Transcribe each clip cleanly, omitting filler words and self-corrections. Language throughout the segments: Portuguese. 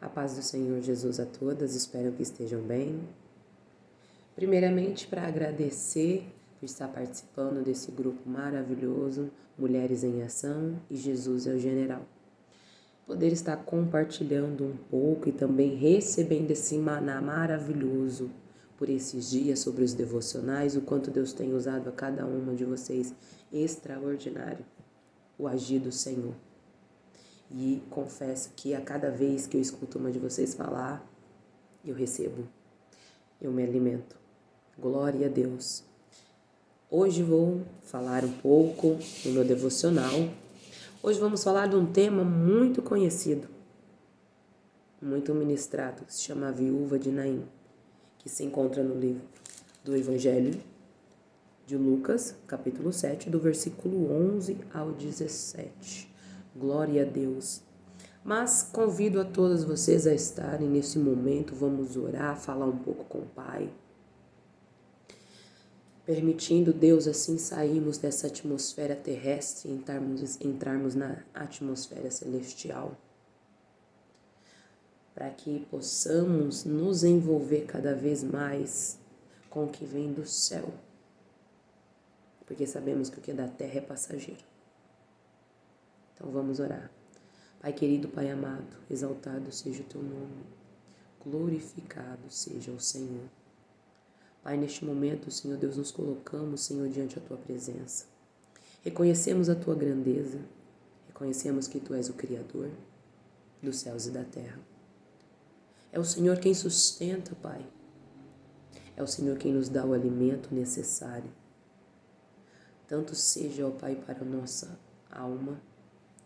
A paz do Senhor Jesus a todas, espero que estejam bem. Primeiramente, para agradecer por estar participando desse grupo maravilhoso, Mulheres em Ação e Jesus é o General. Poder estar compartilhando um pouco e também recebendo esse maná maravilhoso por esses dias sobre os devocionais, o quanto Deus tem usado a cada uma de vocês extraordinário, o agir do Senhor. E confesso que a cada vez que eu escuto uma de vocês falar, eu recebo, eu me alimento. Glória a Deus. Hoje vou falar um pouco no meu devocional. Hoje vamos falar de um tema muito conhecido, muito ministrado, que se chama A Viúva de Naim, que se encontra no livro do Evangelho de Lucas, capítulo 7, do versículo 11 ao 17. Glória a Deus. Mas convido a todas vocês a estarem nesse momento, vamos orar, falar um pouco com o Pai. Permitindo Deus assim sairmos dessa atmosfera terrestre e entrarmos na atmosfera celestial. Para que possamos nos envolver cada vez mais com o que vem do céu. Porque sabemos que o que é da terra é passageiro. Então vamos orar. Pai querido, Pai amado, exaltado seja o teu nome, glorificado seja o Senhor. Pai, neste momento, Senhor Deus, nos colocamos, Senhor, diante da tua presença. Reconhecemos a tua grandeza, reconhecemos que tu és o Criador dos céus e da terra. É o Senhor quem sustenta, Pai. É o Senhor quem nos dá o alimento necessário. Tanto seja, ó Pai, para a nossa alma,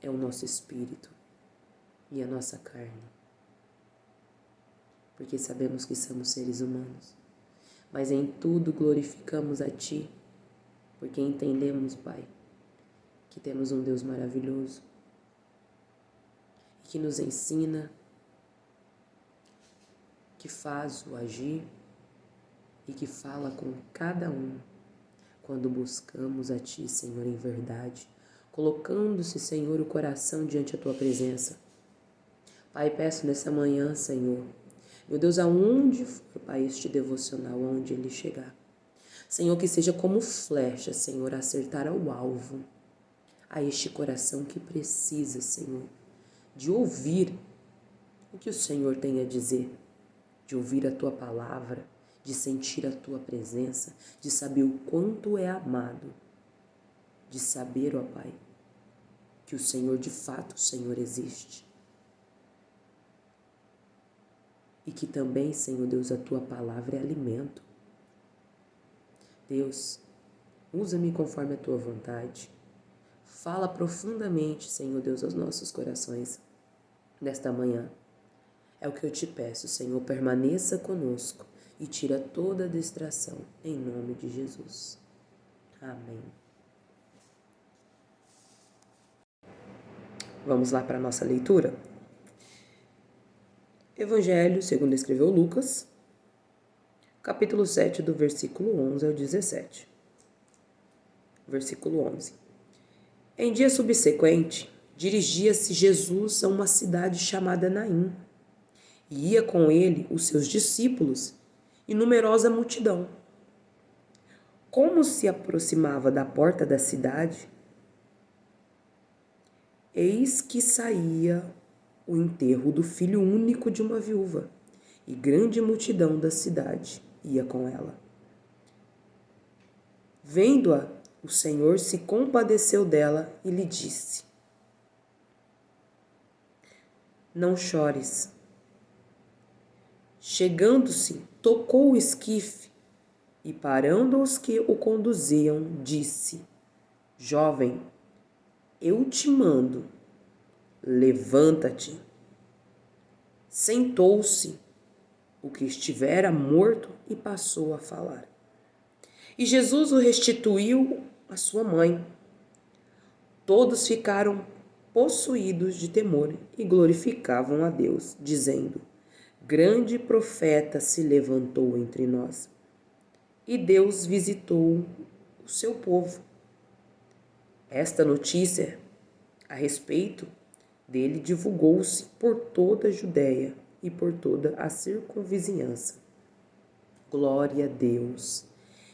é o nosso espírito e a nossa carne. Porque sabemos que somos seres humanos. Mas em tudo glorificamos a Ti, porque entendemos, Pai, que temos um Deus maravilhoso e que nos ensina, que faz o agir e que fala com cada um quando buscamos a Ti, Senhor, em verdade, colocando-se, Senhor, o coração diante da Tua presença. Pai, peço nessa manhã, Senhor, meu Deus, aonde for, Pai, este devocional, aonde ele chegar. Senhor, que seja como flecha, Senhor, acertar ao alvo, a este coração que precisa, Senhor, de ouvir o que o Senhor tem a dizer, de ouvir a Tua palavra, de sentir a Tua presença, de saber o quanto é amado, de saber, ó Pai, que o Senhor, de fato, o Senhor existe. E que também, Senhor Deus, a Tua palavra é alimento. Deus, usa-me conforme a Tua vontade. Fala profundamente, Senhor Deus, aos nossos corações nesta manhã. É o que eu te peço, Senhor, permaneça conosco e tira toda a distração, em nome de Jesus. Amém. Vamos lá para a nossa leitura? Evangelho, segundo escreveu Lucas, capítulo 7, do versículo 11 ao 17. Versículo 11. Em dia subsequente, dirigia-se Jesus a uma cidade chamada Naim, e ia com ele os seus discípulos e numerosa multidão. Como se aproximava da porta da cidade, eis que saía o enterro do filho único de uma viúva, e grande multidão da cidade ia com ela. Vendo-a, o Senhor se compadeceu dela e lhe disse: Não chores. Chegando-se, tocou o esquife e, parando os que o conduziam, disse: Jovem, eu te mando, levanta-te. Sentou-se o que estivera morto e passou a falar. E Jesus o restituiu à sua mãe. Todos ficaram possuídos de temor e glorificavam a Deus, dizendo: Grande profeta se levantou entre nós. E Deus visitou o seu povo. Esta notícia a respeito dele divulgou-se por toda a Judéia e por toda a circunvizinhança. Glória a Deus!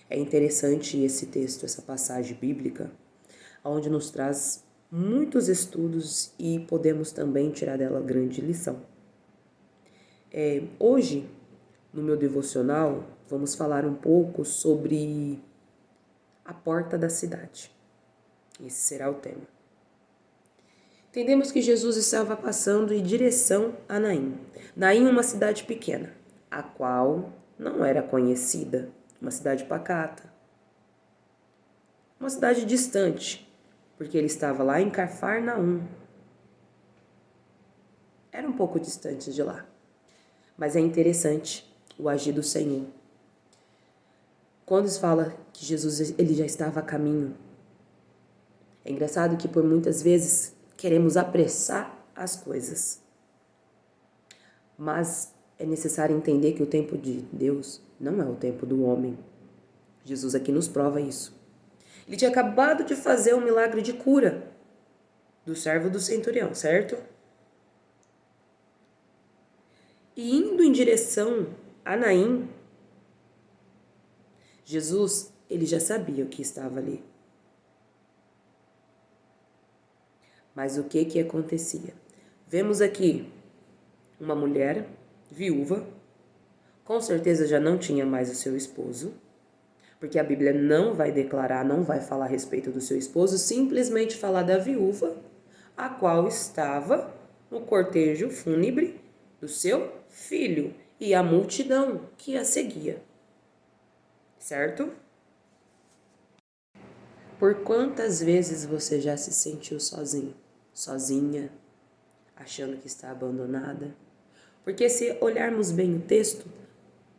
É interessante esse texto, essa passagem bíblica, onde nos traz muitos estudos e podemos também tirar dela grande lição. Hoje, no meu devocional, vamos falar um pouco sobre a porta da cidade. Esse será o tema. Entendemos que Jesus estava passando em direção a Naim. Naim é uma cidade pequena, a qual não era conhecida, uma cidade pacata. Uma cidade distante, porque ele estava lá em Cafarnaum. Era um pouco distante de lá. Mas é interessante o agir do Senhor. Quando se fala que Jesus ele já estava a caminho, é engraçado que por muitas vezes queremos apressar as coisas. Mas é necessário entender que o tempo de Deus não é o tempo do homem. Jesus aqui nos prova isso. Ele tinha acabado de fazer um milagre de cura do servo do centurião, certo? E indo em direção a Naim, Jesus, ele já sabia o que estava ali. Mas o que acontecia? Vemos aqui uma mulher viúva, com certeza já não tinha mais o seu esposo, porque a Bíblia não vai declarar, não vai falar a respeito do seu esposo, simplesmente falar da viúva, a qual estava no cortejo fúnebre do seu filho e a multidão que a seguia. Certo? Por quantas vezes você já se sentiu sozinho, sozinha, achando que está abandonada? Porque se olharmos bem o texto,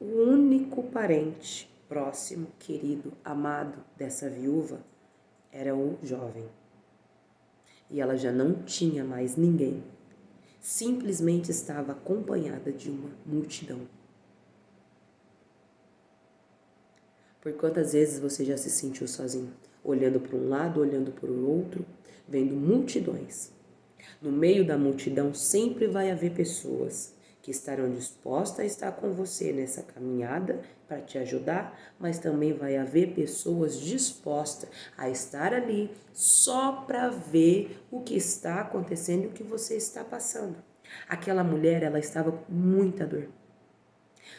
o único parente próximo, querido, amado dessa viúva era o jovem. E ela já não tinha mais ninguém. Simplesmente estava acompanhada de uma multidão. Por quantas vezes você já se sentiu sozinho? Olhando para um lado, olhando para o outro, vendo multidões. No meio da multidão sempre vai haver pessoas que estarão dispostas a estar com você nessa caminhada para te ajudar, mas também vai haver pessoas dispostas a estar ali só para ver o que está acontecendo e o que você está passando. Aquela mulher, ela estava com muita dor.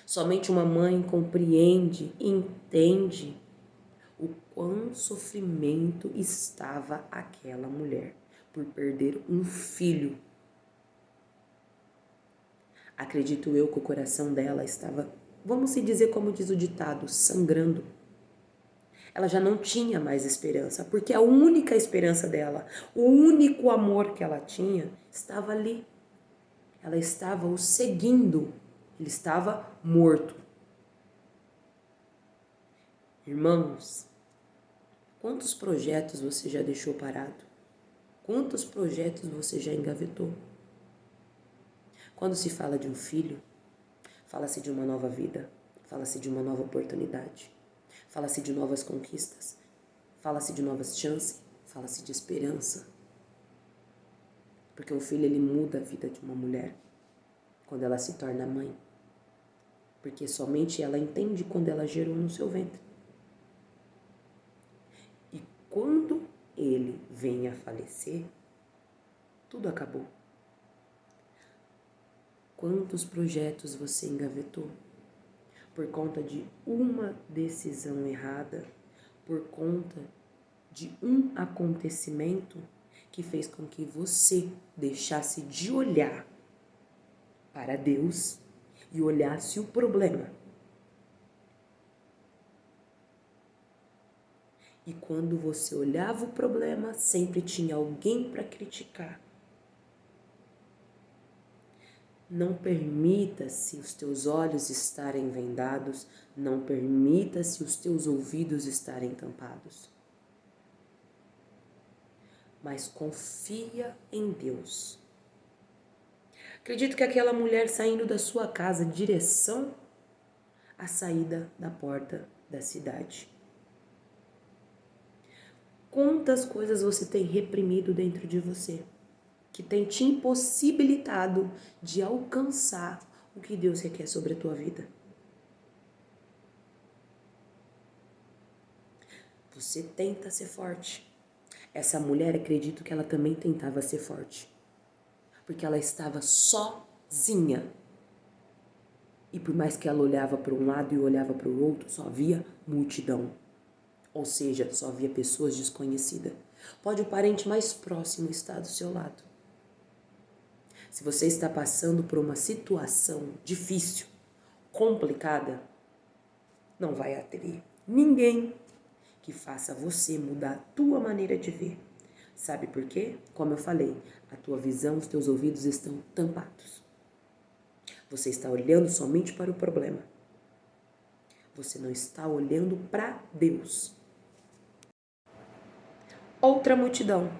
Somente uma mãe compreende, entende o quão sofrimento estava aquela mulher por perder um filho. Acredito eu que o coração dela estava, vamos se dizer como diz o ditado, sangrando. Ela já não tinha mais esperança, porque a única esperança dela, o único amor que ela tinha, estava ali. Ela estava o seguindo, ele estava morto. Irmãos, quantos projetos você já deixou parado? Quantos projetos você já engavetou? Quando se fala de um filho, fala-se de uma nova vida, fala-se de uma nova oportunidade, fala-se de novas conquistas, fala-se de novas chances, fala-se de esperança. Porque o filho, ele muda a vida de uma mulher quando ela se torna mãe. Porque somente ela entende quando ela gerou no seu ventre. E quando ele vem a falecer, tudo acabou. Quantos projetos você engavetou por conta de uma decisão errada, por conta de um acontecimento que fez com que você deixasse de olhar para Deus e olhasse o problema? E quando você olhava o problema, sempre tinha alguém para criticar. Não permita-se os teus olhos estarem vendados, não permita-se os teus ouvidos estarem tampados. Mas confia em Deus. Acredito que aquela mulher saindo da sua casa em direção à saída da porta da cidade. Quantas coisas você tem reprimido dentro de você, que tem te impossibilitado de alcançar o que Deus requer sobre a tua vida. Você tenta ser forte. Essa mulher, acredito que ela também tentava ser forte. Porque ela estava sozinha. E por mais que ela olhava para um lado e olhava para o outro, só havia multidão. Ou seja, só havia pessoas desconhecidas. Pode o parente mais próximo estar do seu lado. Se você está passando por uma situação difícil, complicada, não vai ter ninguém que faça você mudar a tua maneira de ver. Sabe por quê? Como eu falei, a tua visão, os teus ouvidos estão tampados. Você está olhando somente para o problema. Você não está olhando para Deus. Outra multidão.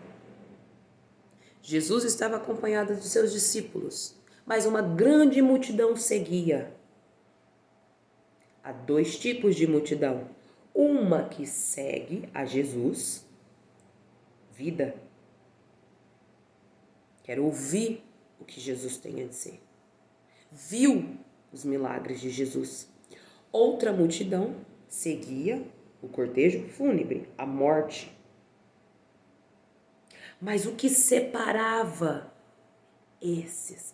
Jesus estava acompanhado de seus discípulos, mas uma grande multidão seguia. Há dois tipos de multidão. Uma que segue a Jesus, vida. Quero ouvir o que Jesus tem a dizer. Viu os milagres de Jesus. Outra multidão seguia o cortejo fúnebre, a morte. Mas o que separava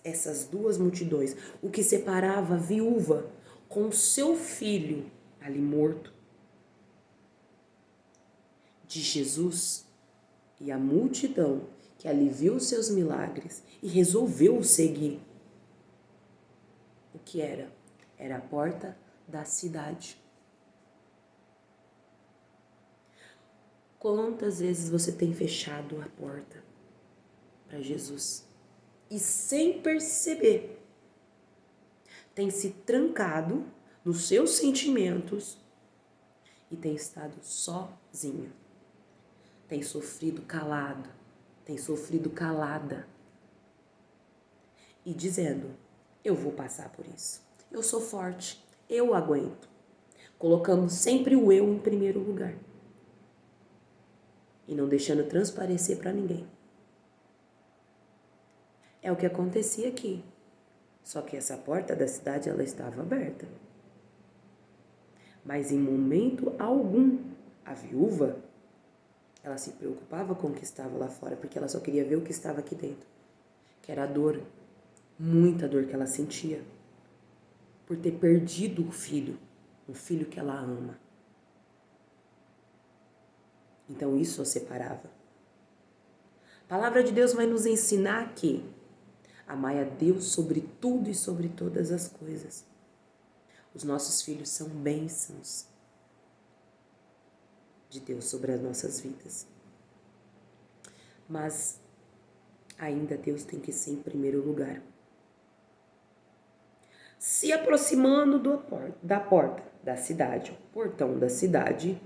essas duas multidões, o que separava a viúva com seu filho ali morto, de Jesus e a multidão que ali viu os seus milagres e resolveu o seguir, o que era? Era a porta da cidade. Quantas vezes você tem fechado a porta para Jesus e sem perceber tem se trancado nos seus sentimentos e tem estado sozinho, tem sofrido calado, tem sofrido calada e dizendo: eu vou passar por isso, eu sou forte, eu aguento, colocando sempre o eu em primeiro lugar e não deixando transparecer para ninguém. É o que acontecia aqui. Só que essa porta da cidade, ela estava aberta. Mas em momento algum, a viúva, ela se preocupava com o que estava lá fora, porque ela só queria ver o que estava aqui dentro. Que era a dor, muita dor que ela sentia, por ter perdido o filho, um filho que ela ama. Então isso a separava. A palavra de Deus vai nos ensinar que amai a Deus sobre tudo e sobre todas as coisas. Os nossos filhos são bênçãos de Deus sobre as nossas vidas. Mas ainda Deus tem que ser em primeiro lugar. Se aproximando da porta da cidade, o portão da cidade.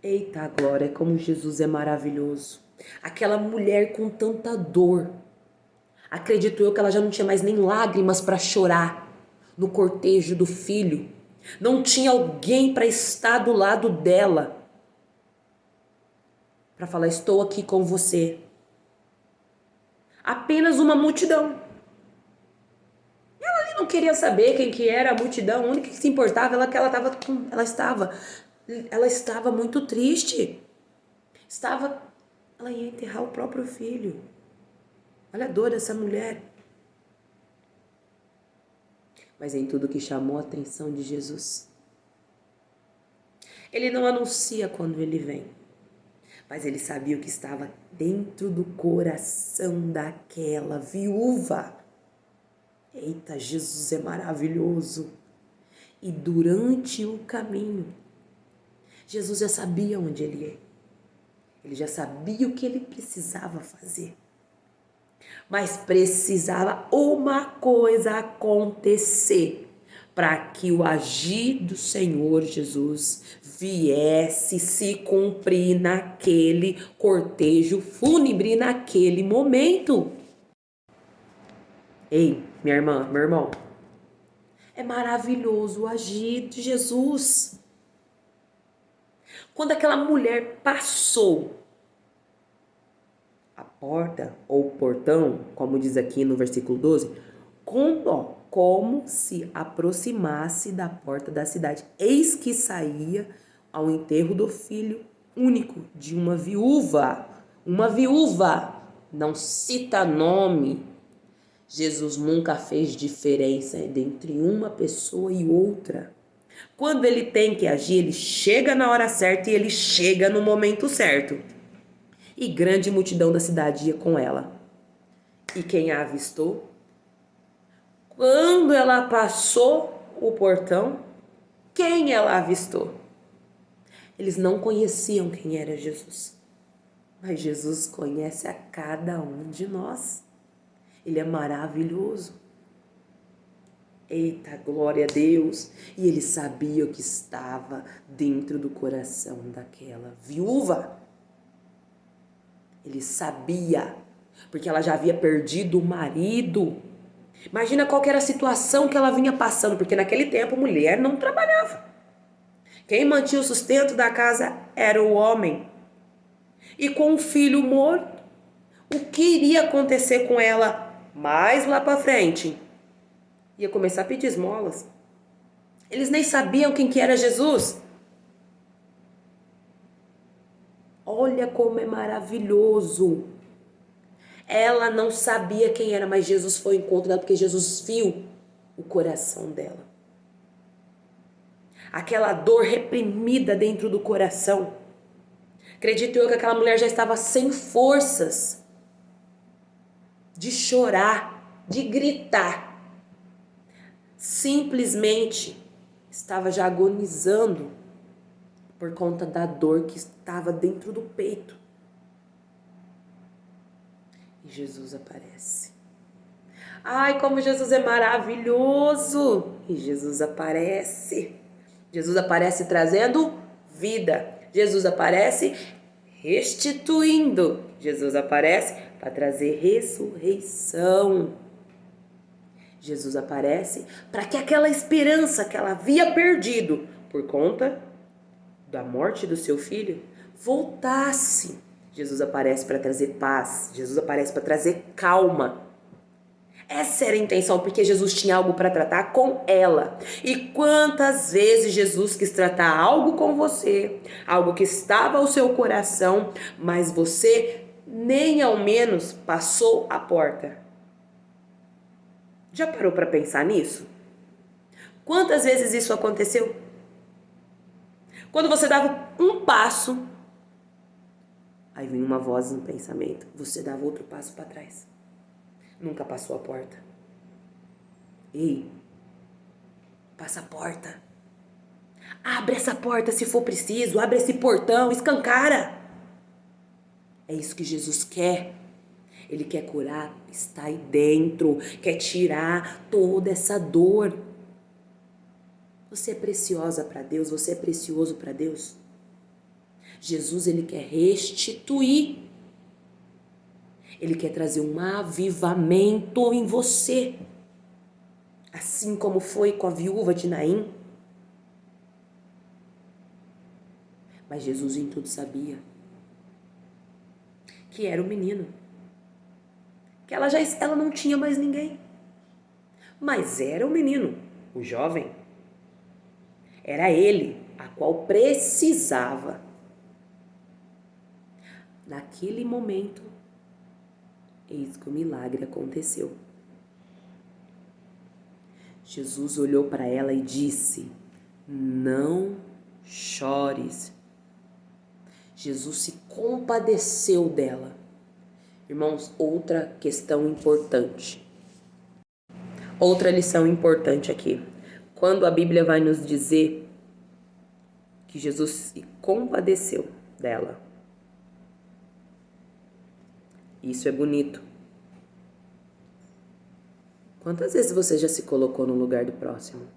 Eita glória, como Jesus é maravilhoso. Aquela mulher com tanta dor. Acredito eu que ela já não tinha mais nem lágrimas para chorar no cortejo do filho. Não tinha alguém para estar do lado dela, para falar: estou aqui com você. Apenas uma multidão. Ela ali não queria saber quem que era a multidão. A única que se importava era que ela estava muito triste. Ela ia enterrar o próprio filho. Olha a dor dessa mulher. Mas em tudo que chamou a atenção de Jesus, ele não anuncia quando ele vem, mas ele sabia o que estava dentro do coração daquela viúva. Eita, Jesus é maravilhoso. E durante o caminho, Jesus já sabia onde ele ia. Ele já sabia o que ele precisava fazer. Mas precisava uma coisa acontecer para que o agir do Senhor Jesus viesse se cumprir naquele cortejo fúnebre, naquele momento. Ei, minha irmã, meu irmão, é maravilhoso o agir de Jesus. Quando aquela mulher passou a porta ou portão, como diz aqui no versículo 12, como se aproximasse da porta da cidade. Eis que saía ao enterro do filho único de uma viúva. Uma viúva, não cita nome. Jesus nunca fez diferença entre uma pessoa e outra. Quando ele tem que agir, ele chega na hora certa e ele chega no momento certo. E grande multidão da cidade ia com ela. E quem a avistou? Quando ela passou o portão, quem ela avistou? Eles não conheciam quem era Jesus. Mas Jesus conhece a cada um de nós. Ele é maravilhoso. Eita, glória a Deus! E ele sabia o que estava dentro do coração daquela viúva. Ele sabia, porque ela já havia perdido o marido. Imagina qual que era a situação que ela vinha passando, porque naquele tempo mulher não trabalhava. Quem mantinha o sustento da casa era o homem. E com o filho morto, o que iria acontecer com ela mais lá para frente? Ia começar a pedir esmolas. Eles nem sabiam quem que era Jesus. Olha como é maravilhoso. Ela não sabia quem era, mas Jesus foi ao encontro dela porque Jesus viu o coração dela. Aquela dor reprimida dentro do coração. Acredito eu que aquela mulher já estava sem forças de chorar, de gritar. Simplesmente estava já agonizando por conta da dor que estava dentro do peito. E Jesus aparece. Ai, como Jesus é maravilhoso! E Jesus aparece. Jesus aparece trazendo vida. Jesus aparece restituindo. Jesus aparece para trazer ressurreição. Jesus aparece para que aquela esperança que ela havia perdido por conta da morte do seu filho voltasse. Jesus aparece para trazer paz. Jesus aparece para trazer calma. Essa era a intenção, porque Jesus tinha algo para tratar com ela. E quantas vezes Jesus quis tratar algo com você, algo que estava ao seu coração, mas você nem ao menos passou a porta. Já parou para pensar nisso? Quantas vezes isso aconteceu? Quando você dava um passo, aí vinha uma voz no pensamento, você dava outro passo para trás. Nunca passou a porta. Ei, passa a porta. Abre essa porta se for preciso, abre esse portão, escancara. É isso que Jesus quer. Ele quer curar, está aí dentro, quer tirar toda essa dor. Você é preciosa para Deus, você é precioso para Deus. Jesus, ele quer restituir. Ele quer trazer um avivamento em você. Assim como foi com a viúva de Naim. Mas Jesus em tudo sabia que era o menino. Que ela não tinha mais ninguém. Mas era o menino, o jovem. Era ele a qual precisava. Naquele momento, eis que o milagre aconteceu. Jesus olhou para ela e disse: não chores. Jesus se compadeceu dela. Irmãos, outra questão importante. Outra lição importante aqui. Quando a Bíblia vai nos dizer que Jesus se compadeceu dela. Isso é bonito. Quantas vezes você já se colocou no lugar do próximo?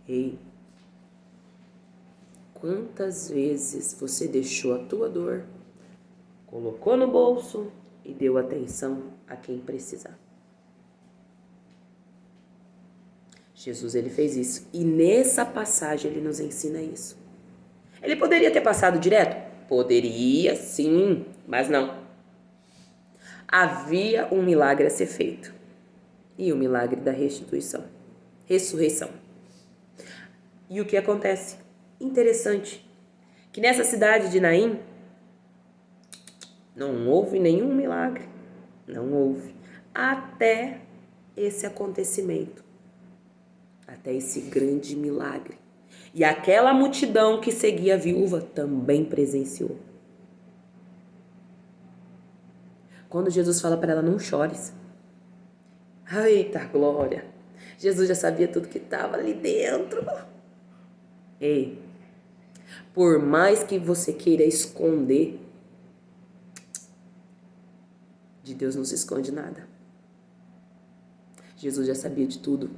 Ei, quantas vezes você deixou a tua dor, colocou no bolso e deu atenção a quem precisar? Jesus, ele fez isso. E nessa passagem ele nos ensina isso. Ele poderia ter passado direto? Poderia, sim, mas não. Havia um milagre a ser feito. E o milagre da ressurreição. E o que acontece? Interessante, que nessa cidade de Naim não houve nenhum milagre. Não houve. Até esse acontecimento. Até esse grande milagre. E aquela multidão que seguia a viúva também presenciou. Quando Jesus fala para ela, não chores. Eita glória! Jesus já sabia tudo que estava ali dentro. Ei, por mais que você queira esconder, de Deus não se esconde nada. Jesus já sabia de tudo.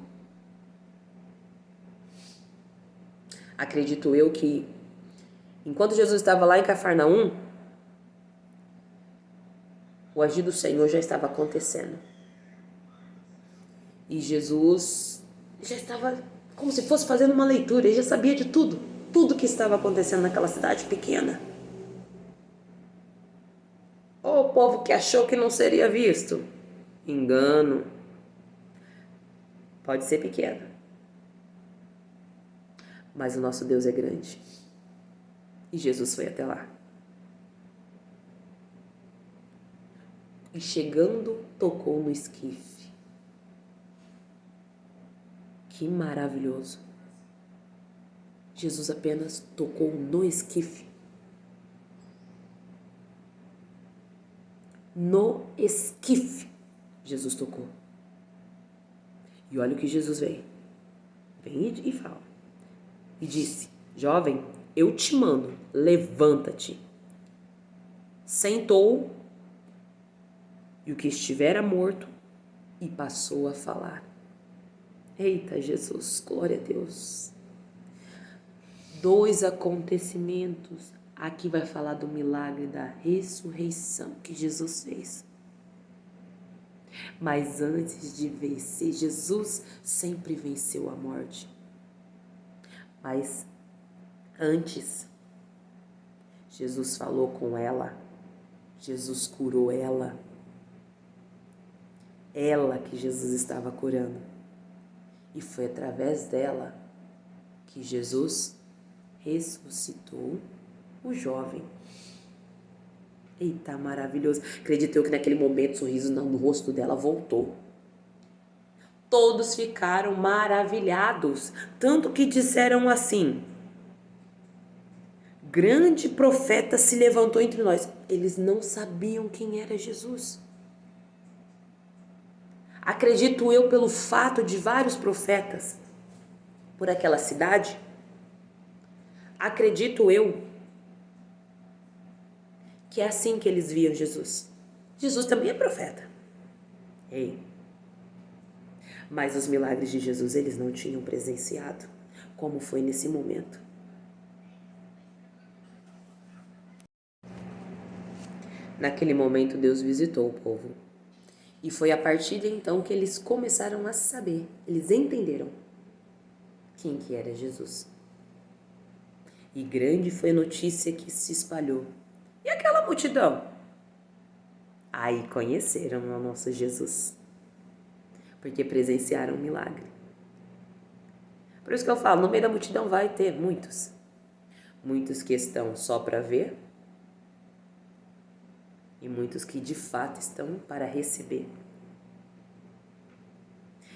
Acredito eu que, enquanto Jesus estava lá em Cafarnaum, o agir do Senhor já estava acontecendo. E Jesus já estava como se fosse fazendo uma leitura, ele já sabia de tudo. Tudo que estava acontecendo naquela cidade pequena. O povo que achou que não seria visto. Engano. Pode ser pequeno. Mas o nosso Deus é grande. E Jesus foi até lá. E chegando, tocou no esquife. Que maravilhoso. Jesus apenas tocou no esquife. No esquife, Jesus tocou. E olha o que Jesus veio. Vem e fala. E disse, jovem, eu te mando, levanta-te. Sentou, e o que estivera morto, e passou a falar. Eita, Jesus, glória a Deus. 2 acontecimentos. Aqui vai falar do milagre da ressurreição que Jesus fez. Mas antes de vencer, Jesus sempre venceu a morte. Mas antes, Jesus falou com ela. Jesus curou ela. Ela que Jesus estava curando. E foi através dela que Jesus ressuscitou o jovem. Eita, maravilhoso. Acredito eu que naquele momento o sorriso no rosto dela voltou. Todos ficaram maravilhados, tanto que disseram assim: grande profeta se levantou entre nós. Eles não sabiam quem era Jesus. Acredito eu, pelo fato de vários profetas por aquela cidade, acredito eu que é assim que eles viam Jesus. Jesus também é profeta. Ei. Mas os milagres de Jesus eles não tinham presenciado, como foi nesse momento. Naquele momento Deus visitou o povo. E foi a partir de então que eles começaram a saber, eles entenderam quem que era Jesus. E grande foi a notícia que se espalhou. E aquela multidão? Aí conheceram o nosso Jesus. Porque presenciaram um milagre. Por isso que eu falo, no meio da multidão vai ter muitos. Muitos que estão só para ver. E muitos que de fato estão para receber.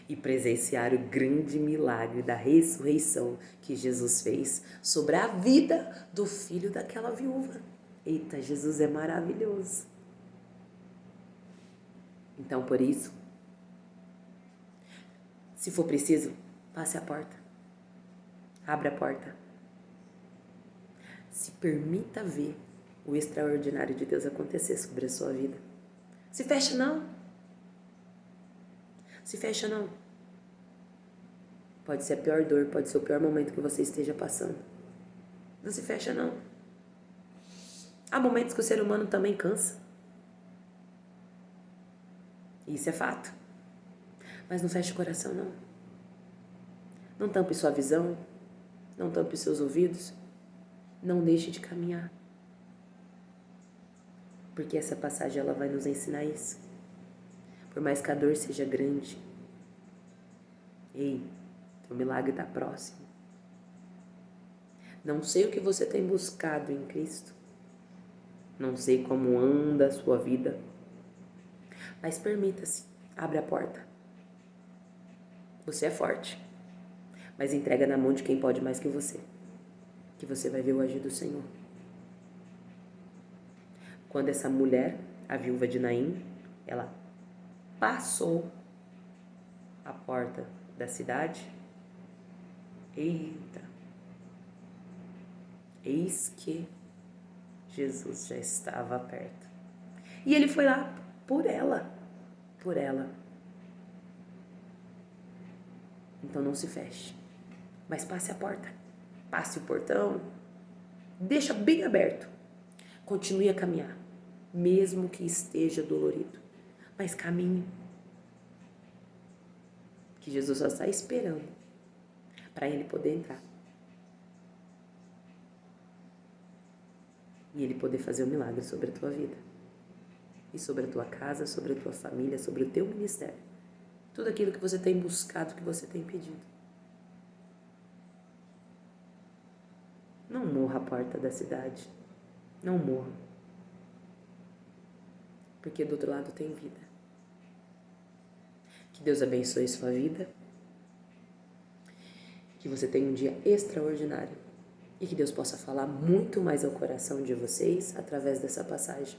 E presenciar o grande milagre da ressurreição que Jesus fez sobre a vida do filho daquela viúva. Eita, Jesus é maravilhoso. Então, por isso, se for preciso, passe a porta. Abra a porta. Se permita ver o extraordinário de Deus acontecer sobre a sua vida. Se fecha não. Se fecha não. Pode ser a pior dor, pode ser o pior momento que você esteja passando. Não se fecha não. Há momentos que o ser humano também cansa. Isso é fato. Mas não feche o coração não. Não tampe sua visão. Não tampe seus ouvidos. Não deixe de caminhar. Porque essa passagem ela vai nos ensinar isso. Por mais que a dor seja grande, ei, teu milagre está próximo. Não sei o que você tem buscado em Cristo. Não sei como anda a sua vida. Mas permita-se, abre a porta. Você é forte, mas entrega na mão de quem pode mais que você vai ver o agir do Senhor. Quando essa mulher, a viúva de Naim, ela passou a porta da cidade, eita, eis que Jesus já estava perto. E ele foi lá por ela. Então não se feche, mas passe a porta, passe o portão, deixa bem aberto. Continue a caminhar, mesmo que esteja dolorido, mas caminhe. Que Jesus só está esperando para ele poder entrar. E ele poder fazer um milagre sobre a tua vida. E sobre a tua casa, sobre a tua família, sobre o teu ministério. Tudo aquilo que você tem buscado, que você tem pedido. Não morra à porta da cidade. Não morra. Porque do outro lado tem vida. Que Deus abençoe sua vida. Que você tenha um dia extraordinário. E que Deus possa falar muito mais ao coração de vocês através dessa passagem.